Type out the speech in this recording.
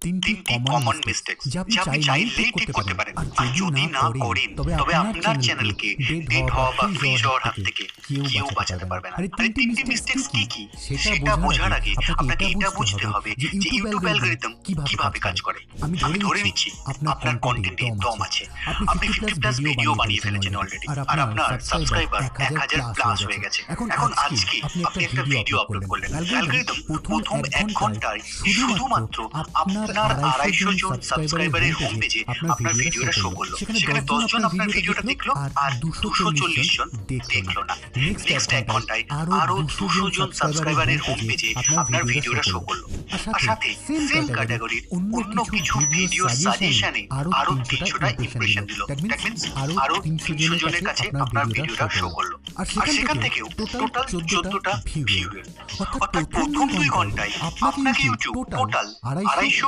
তিনটি common mistakes যা আপনি চাইলেই ঠিক করতে পারেন, আর যদি না করেন তবে আপনার চ্যানেলকে ডেড হওয়া বা ফ্রিজ হওয়ার হাত থেকে কেউ বাঁচাতে পারবে না। আরে তিনটি মিস্টেকস কি কি সেটা বোঝার আগে আপনাকে এটা বুঝতে হবে যে ইউটিউব অ্যালগরিদম কিভাবে কাজ করে। আমি ধরে নিচ্ছি আপনার কন্টেন্টে দম আছে, আপনি 50+ ভিডিও বানিয়ে ফেলেছেন অলরেডি, আর আপনার সাবস্ক্রাইবার 1000+ হয়ে গেছে। এখন আজকে আপনি একটা ভিডিও আপলোড করলেন, অ্যালগরিদম প্রথম 1 ঘন্টায় শুধুমাত্র আপনার 250 জন সাবস্ক্রাইবারের হোম পেজে আপনার ভিডিওটা শো করলো। সেখানে 10 জন আপনার ভিডিওটা দেখলো আর 240 জন দেখলো না। নেক্সট 1 ঘন্টায় আরো 200 জন সাবস্ক্রাইবারের হোম পেজে আপনার ভিডিওটা শো করলো, আর সাথে সেম ক্যাটাগরির অন্য কিছু ভিডিও সাজেশনে আরো 300টা ইমপ্রেশন দিল। দ্যাট মিন্স আরো 300 জনের কাছে আপনার ভিডিওটা শো করলো, আর সেখান থেকেও টোটাল 14টা ভিউ এলো। অর্থাৎ প্রথম 2 ঘন্টায় আপনাকে ইউটিউব টোটাল 250+